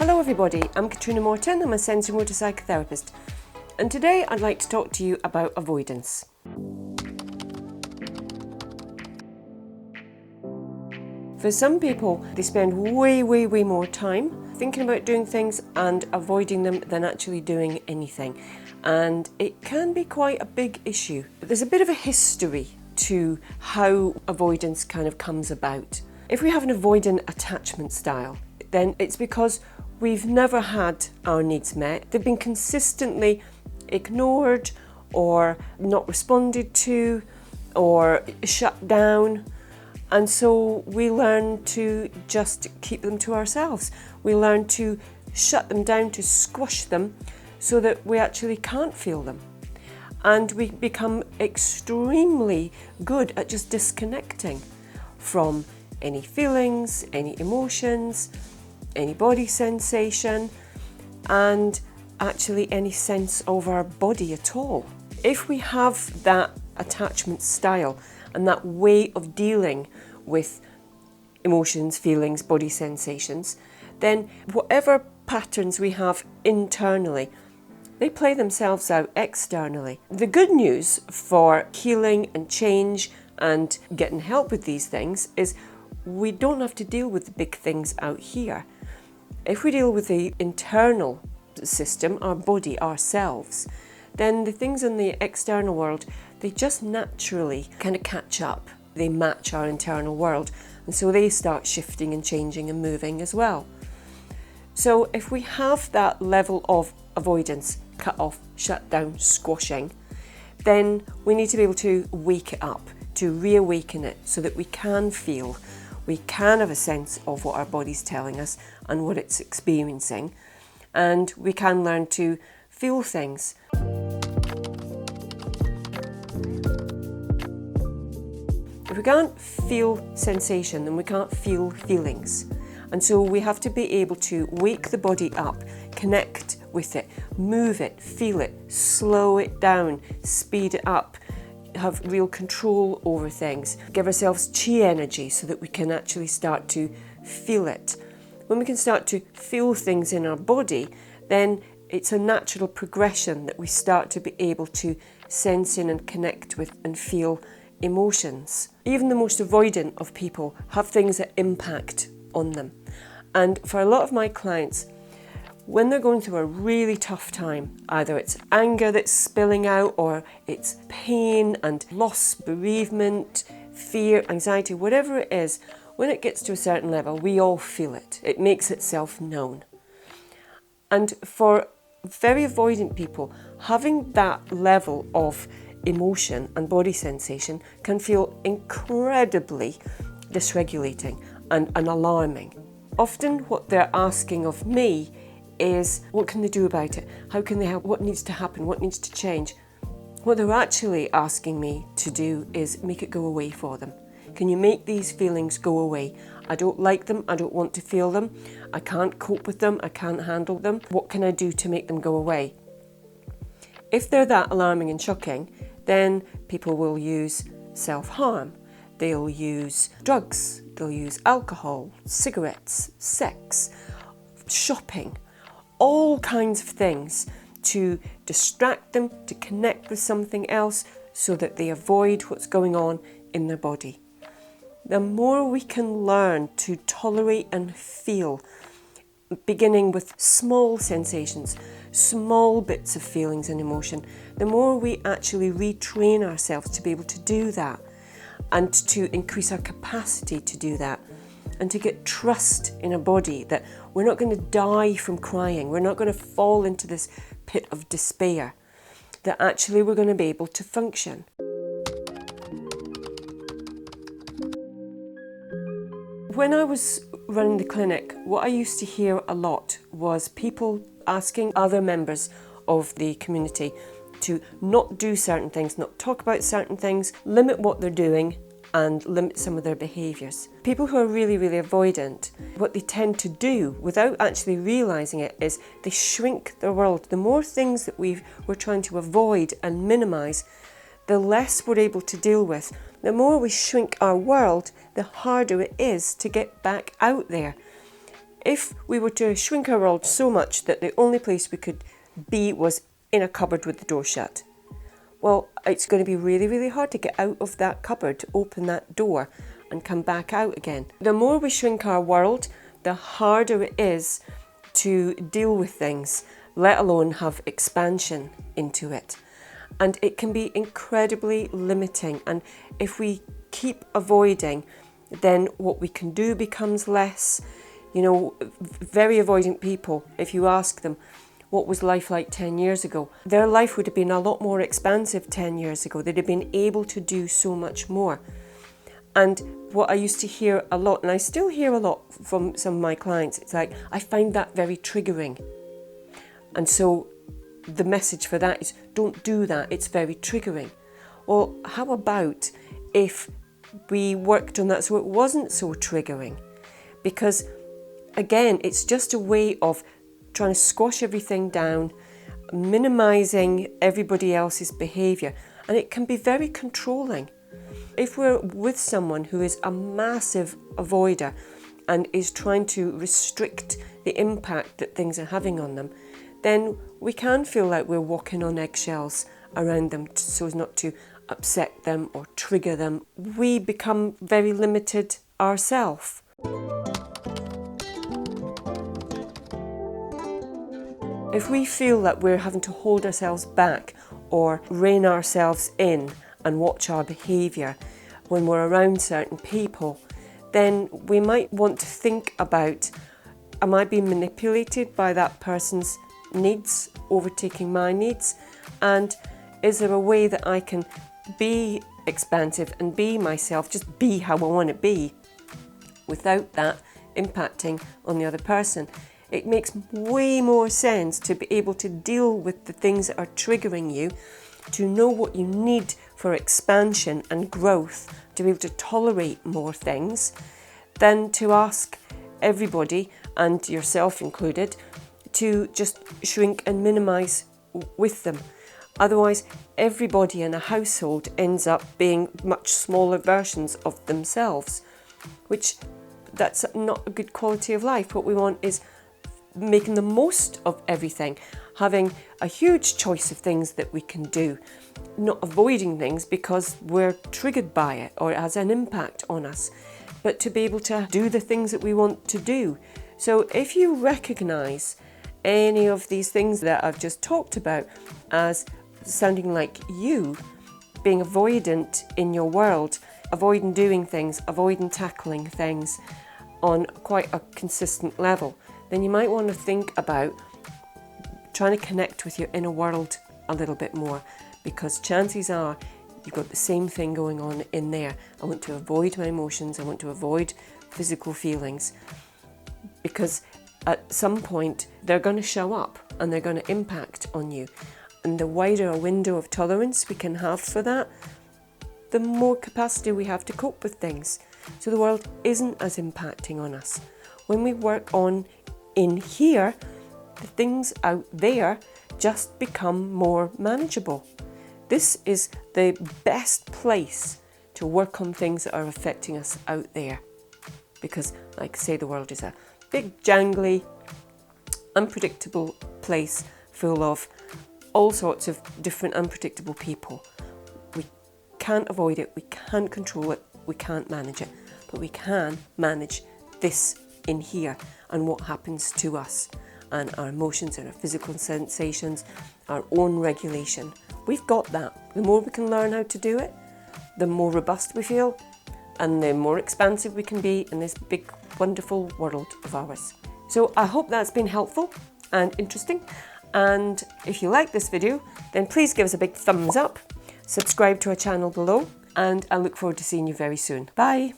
Hello everybody, I'm Catriona Morten, I'm a sensory-motor psychotherapist, and today I'd like to talk to you about avoidance. For some people, they spend way more time thinking about doing things and avoiding them than actually doing anything. And it can be quite a big issue. There's a bit of a history to how avoidance kind of comes about. If we have an avoidant attachment style, then it's because we've never had our needs met. They've been consistently ignored or not responded to or shut down. And so we learn to just keep them to ourselves. We learn to shut them down, to squash them so that we actually can't feel them. And we become extremely good at just disconnecting from any feelings, any emotions, any body sensation, and actually any sense of our body at all. If we have that attachment style and that way of dealing with emotions, feelings, body sensations, then whatever patterns we have internally, they play themselves out externally. The good news for healing and change and getting help with these things is we don't have to deal with the big things out here. If we deal with the internal system, our body, ourselves, then the things in the external world, they just naturally kind of catch up. They match our internal world, and so they start shifting and changing and moving as well. So if we have that level of avoidance, cut off, shut down, squashing, then we need to be able to wake it up, to reawaken it so that we can feel, we can have a sense of what our body's telling us and what it's experiencing, and we can learn to feel things. If we can't feel sensation, then we can't feel feelings. And so we have to be able to wake the body up, connect with it, move it, feel it, slow it down, speed it up, have real control over things, give ourselves chi energy so that we can actually start to feel it. When we can start to feel things in our body, then it's a natural progression that we start to be able to sense in and connect with and feel emotions. Even the most avoidant of people have things that impact on them. And for a lot of my clients, when they're going through a really tough time, either it's anger that's spilling out or it's pain and loss, bereavement, fear, anxiety, whatever it is, when it gets to a certain level, we all feel it. It makes itself known. And for very avoidant people, having that level of emotion and body sensation can feel incredibly dysregulating and alarming. Often what they're asking of me is, what can they do about it? How can they help? What needs to happen? What needs to change? What they're actually asking me to do is make it go away for them. Can you make these feelings go away? I don't like them. I don't want to feel them. I can't cope with them. I can't handle them. What can I do to make them go away? If they're that alarming and shocking, then people will use self-harm. They'll use drugs. They'll use alcohol, cigarettes, sex, shopping, all kinds of things to distract them, to connect with something else so that they avoid what's going on in their body. The more we can learn to tolerate and feel, beginning with small sensations, small bits of feelings and emotion, the more we actually retrain ourselves to be able to do that and to increase our capacity to do that and to get trust in a body that we're not going to die from crying, we're not going to fall into this pit of despair, that actually we're going to be able to function. When I was running the clinic, what I used to hear a lot was people asking other members of the community to not do certain things, not talk about certain things, limit what they're doing and limit some of their behaviours. People who are really avoidant, what they tend to do without actually realising it is they shrink their world. The more things that we're trying to avoid and minimise, the less we're able to deal with. The more we shrink our world, the harder it is to get back out there. if we were to shrink our world so much that the only place we could be was in a cupboard with the door shut, well, it's going to be really, really hard to get out of that cupboard, to open that door and come back out again. The more we shrink our world, the harder it is to deal with things, let alone have expansion into it. And it can be incredibly limiting. And if we keep avoiding, then what we can do becomes less. You know, very avoidant people, if you ask them, what was life like 10 years ago? Their life would have been a lot more expansive 10 years ago. They'd have been able to do so much more. And what I used to hear a lot, and I still hear a lot from some of my clients, it's like, I find that very triggering. And so the message for that is, don't do that, it's very triggering. Well, how about if we worked on that so it wasn't so triggering? Because again, it's just a way of trying to squash everything down, minimizing everybody else's behaviour, and it can be very controlling. If we're with someone who is a massive avoider and is trying to restrict the impact that things are having on them, then we can feel like we're walking on eggshells around them so as not to upset them or trigger them. We become very limited ourselves. If we feel that we're having to hold ourselves back or rein ourselves in and watch our behaviour when we're around certain people, then we might want to think about, am I being manipulated by that person's needs overtaking my needs? And is there a way that I can be expansive and be myself, just be how I want to be, without that impacting on the other person? It makes way more sense to be able to deal with the things that are triggering you, to know what you need for expansion and growth, to be able to tolerate more things, than to ask everybody, and yourself included, to just shrink and minimise with them. Otherwise, everybody in a household ends up being much smaller versions of themselves, which that's not a good quality of life. What we want is making the most of everything, having a huge choice of things that we can do, not avoiding things because we're triggered by it or it has an impact on us, but to be able to do the things that we want to do. So if you recognise any of these things that I've just talked about as sounding like you being avoidant in your world, avoiding doing things, avoiding tackling things on quite a consistent level, then you might want to think about trying to connect with your inner world a little bit more, because chances are you've got the same thing going on in there. I want to avoid my emotions, I want to avoid physical feelings, because at some point they're going to show up and they're going to impact on you. And the wider a window of tolerance we can have for that, the more capacity we have to cope with things. So the world isn't as impacting on us. When we work on in here, the things out there just become more manageable. This is the best place to work on things that are affecting us out there. Because, like I say, the world is a big, jangly, unpredictable place full of all sorts of different unpredictable people. We can't avoid it, we can't control it, we can't manage it, but we can manage this in here and what happens to us and our emotions and our physical sensations, our own regulation. We've got that. The more we can learn how to do it, the more robust we feel and the more expansive we can be in this big, wonderful world of ours. So I hope that's been helpful and interesting. And if you like this video, then please give us a big thumbs up, subscribe to our channel below, and I look forward to seeing you very soon. Bye.